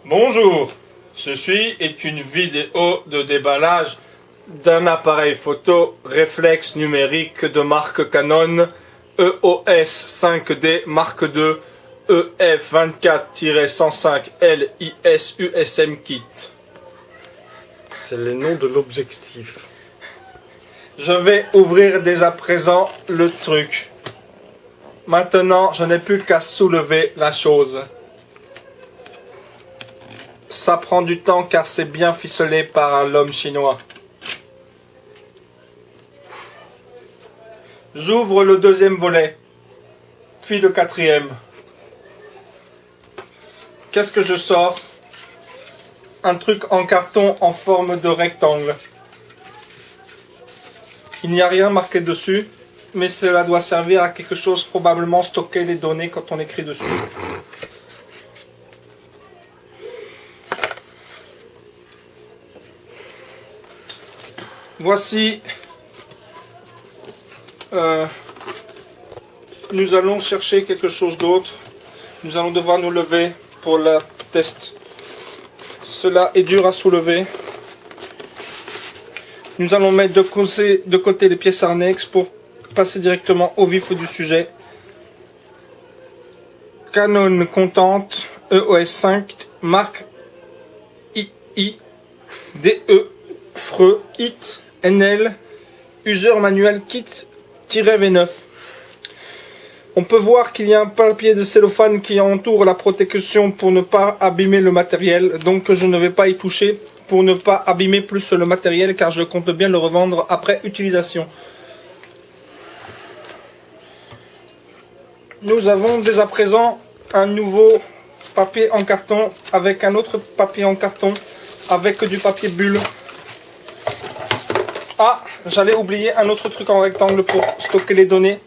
Bonjour, ceci est une vidéo de déballage d'un appareil photo réflexe numérique de marque Canon EOS 5D Mark II EF24-105 LIS USM Kit. C'est le nom de l'objectif. Je vais ouvrir dès à présent le truc. Maintenant, je n'ai plus qu'à soulever la chose. Ça prend du temps car c'est bien ficelé par l'homme chinois. J'ouvre le deuxième volet, puis le quatrième. Qu'est-ce que je sors? Un truc en carton en forme de rectangle. Il n'y a rien marqué dessus, mais cela doit servir à quelque chose, probablement stocker les données quand on écrit dessus. Voici, nous allons chercher quelque chose d'autre. Nous allons devoir nous lever pour la test. Cela est dur à soulever. Nous allons mettre de côté les pièces annexes pour passer directement au vif du sujet. Canon Contente EOS 5 Mark II DE FRE IT NL User Manual Kit-V9. On peut voir qu'il y a un papier de cellophane qui entoure la protection pour ne pas abîmer le matériel. Donc je ne vais pas y toucher pour ne pas abîmer plus le matériel car je compte bien le revendre après utilisation. Nous avons dès à présent un nouveau papier en carton avec un autre papier en carton avec du papier bulle. Ah, j'allais oublier un autre truc en rectangle pour stocker les données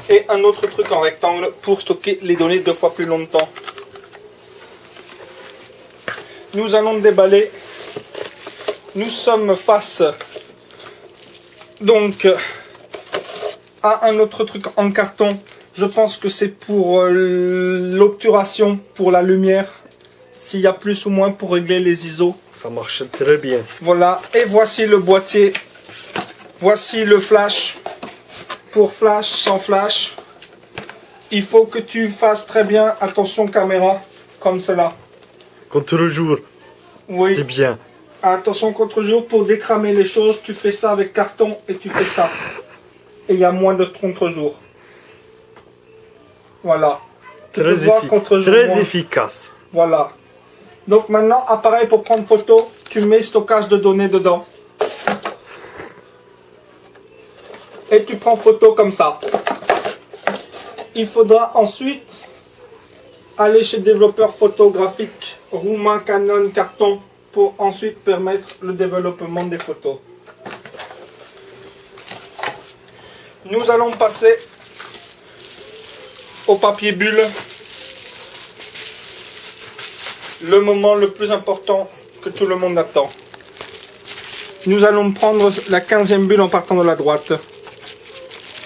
et un autre truc en rectangle pour stocker les données 2 fois plus longtemps. Nous allons déballer. Nous sommes face donc à un autre truc en carton. Je pense que c'est pour l'obturation, pour la lumière, s'il y a plus ou moins pour régler les ISO. Ça marche très bien. Voilà, et voici le boîtier. Voici le flash. Pour flash, sans flash, il faut que tu fasses très bien attention caméra, comme cela. Contre-jour, Oui. c'est bien. Attention contre-jour, pour décramer les choses, tu fais ça avec carton et tu fais ça. Et il y a moins de contre-jour. Voilà. Très efficace. Voilà. Donc maintenant, appareil pour prendre photo, tu mets stockage de données dedans. Et tu prends photo comme ça. Il faudra ensuite aller chez le développeur photographique roumain Canon Carton pour ensuite permettre le développement des photos. Nous allons passer au papier bulle. Le moment le plus important que tout le monde attend. Nous allons prendre la 15e bulle en partant de la droite.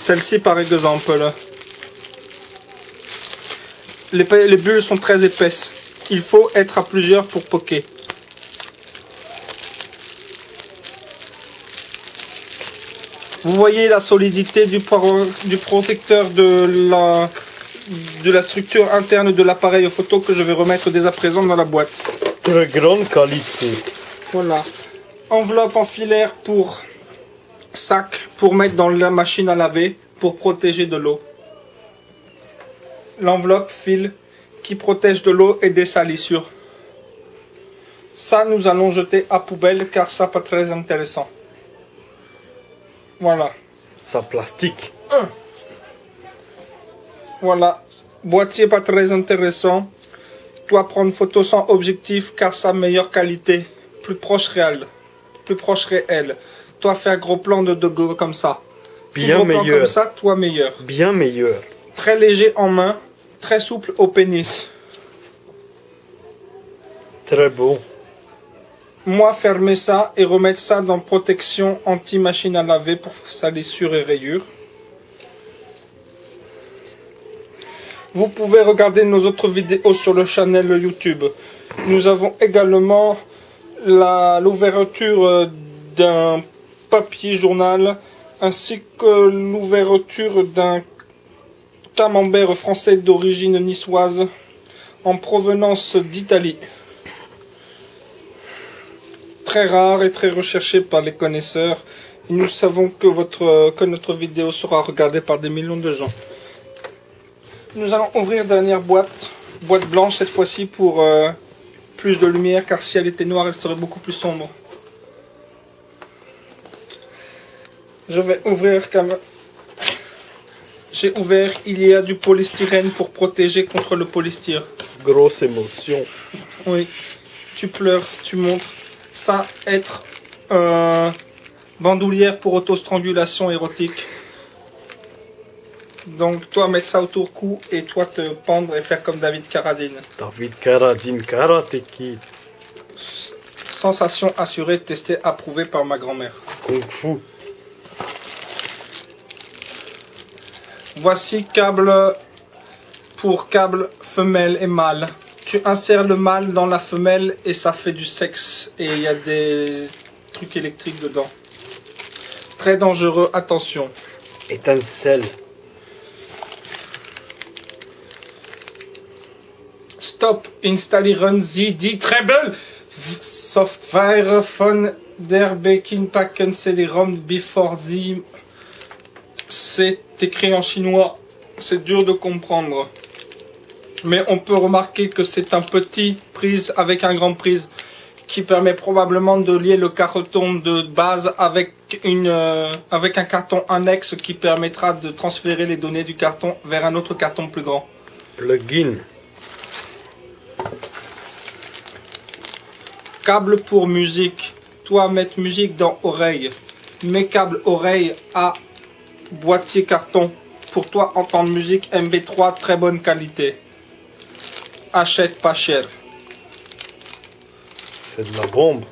Celle-ci par exemple. Les bulles sont très épaisses. Il faut être à plusieurs pour poker. Vous voyez la solidité du protecteur de la structure interne de l'appareil photo que je vais remettre dès à présent dans la boîte. Très grande qualité. Voilà. Enveloppe en filaire pour sac pour mettre dans la machine à laver pour protéger de l'eau. L'enveloppe fil qui protège de l'eau et des salissures. Ça nous allons jeter à poubelle car ça pas très intéressant. Voilà. Ça plastique. Voilà. Boîtier pas très intéressant. Toi prendre photo sans objectif car ça meilleure qualité. Plus proche réel. Plus proche réel. Toi faire gros plan de go comme ça. Bien gros meilleur. Plan comme ça, toi meilleur. Bien meilleur. Très léger en main. Très souple au pénis. Très beau. Moi fermer ça et remettre ça dans protection anti-machine à laver pour salissures et rayures. Vous pouvez regarder nos autres vidéos sur le channel YouTube. Nous avons également l'ouverture d'un papier journal ainsi que l'ouverture d'un camembert français d'origine niçoise en provenance d'Italie. Très rare et très recherché par les connaisseurs. Et nous savons que notre vidéo sera regardée par des millions de gens. Nous allons ouvrir dernière boîte blanche cette fois-ci pour plus de lumière, car si elle était noire, elle serait beaucoup plus sombre. Je vais ouvrir comme... J'ai ouvert, il y a du polystyrène pour protéger contre le polystyrène. Grosse émotion. Oui, tu pleures, tu montres. Ça être bandoulière pour autostrangulation érotique. Donc toi mettre ça autour cou et toi te pendre et faire comme David Carradine. David Carradine, Karate Kid. Sensation assurée, testée, approuvée par ma grand-mère. Kung Fu. Voici câble pour câble femelle et mâle. Tu insères le mâle dans la femelle et ça fait du sexe. Et il y a des trucs électriques dedans. Très dangereux, attention. Étincelle. Stop, installieren Sie die Treble Software von der Bekinpacken CD-ROM before the... C'est écrit en chinois, c'est dur de comprendre. Mais on peut remarquer que c'est un petit prise avec un grand prise qui permet probablement de lier le carton de base avec un carton annexe qui permettra de transférer les données du carton vers un autre carton plus grand. Plugin. Câble pour musique. Toi, mettre musique dans oreille. Mes câbles oreille à boîtier carton. Pour toi, entendre musique MB3, très bonne qualité. Achète pas cher. C'est de la bombe.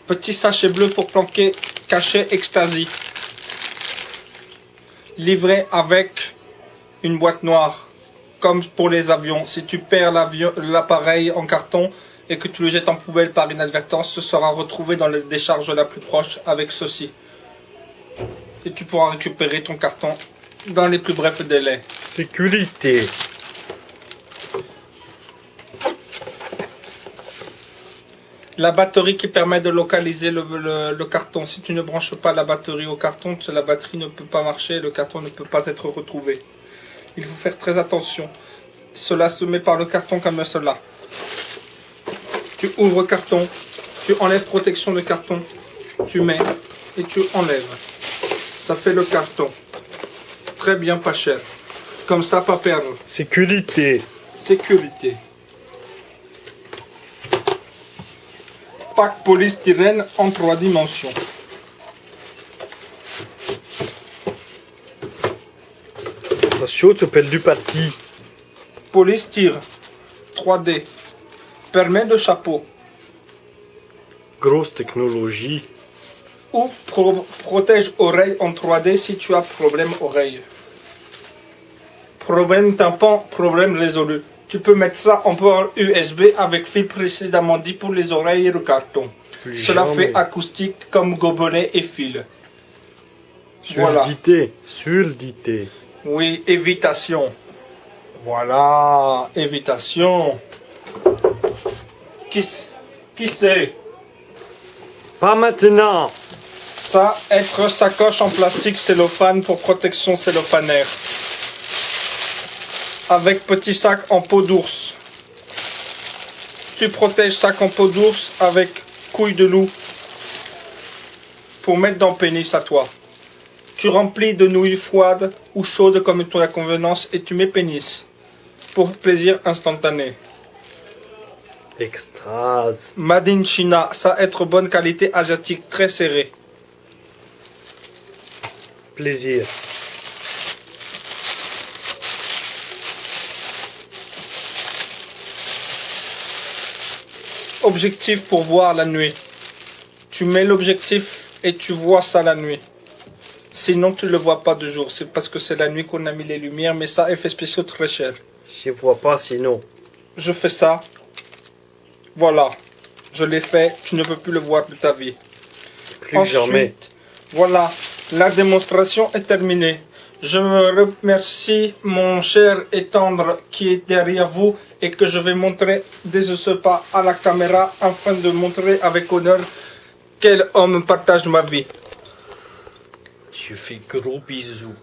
Petit sachet bleu pour planquer cachet Ecstasy. Livré avec une boîte noire. Comme pour les avions. Si tu perds l'appareil en carton et que tu le jettes en poubelle par inadvertance, ce sera retrouvé dans la décharge la plus proche avec ceci. Et tu pourras récupérer ton carton dans les plus brefs délais. Sécurité. La batterie qui permet de localiser le carton. Si tu ne branches pas la batterie au carton, la batterie ne peut pas marcher et le carton ne peut pas être retrouvé. Il faut faire très attention. Cela se met par le carton comme cela. Tu ouvres carton, tu enlèves protection de carton, tu mets et tu enlèves. Ça fait le carton. Très bien, pas cher. Comme ça, pas perdre. Sécurité. Sécurité. Pack polystyrène en 3 dimensions. Ça chaud, tu appelles du parti. Polystyrène 3D. Permet de chapeau. Grosse technologie. Ou protège oreille en 3D si tu as problème oreille. Problème tympan, problème résolu. Tu peux mettre ça en port USB avec fil précédemment dit pour les oreilles et le carton. Cela fait acoustique comme gobelet et fil. Voilà. Surdité. Oui, évitation. Voilà, évitation. Qui c'est? Pas maintenant. Ça, être sacoche en plastique cellophane pour protection cellophanaire. Avec petit sac en peau d'ours. Tu protèges sac en peau d'ours avec couille de loup. Pour mettre dans le pénis à toi. Tu remplis de nouilles froides ou chaudes comme ton convenance et tu mets pénis. Pour plaisir instantané. Extras. Made in China, ça être bonne qualité asiatique très serré. Plaisir. Objectif pour voir la nuit. Tu mets l'objectif et tu vois ça la nuit. Sinon tu ne le vois pas de jour. C'est parce que c'est la nuit qu'on a mis les lumières, mais ça effet spéciaux très cher. Je vois pas sinon. Je fais ça. Voilà. Je l'ai fait. Tu ne peux plus le voir de ta vie. Plus jamais. Voilà. La démonstration est terminée. Je me remercie mon cher et tendre qui est derrière vous et que je vais montrer dès ce pas à la caméra afin de montrer avec honneur quel homme partage ma vie. Je fais gros bisous.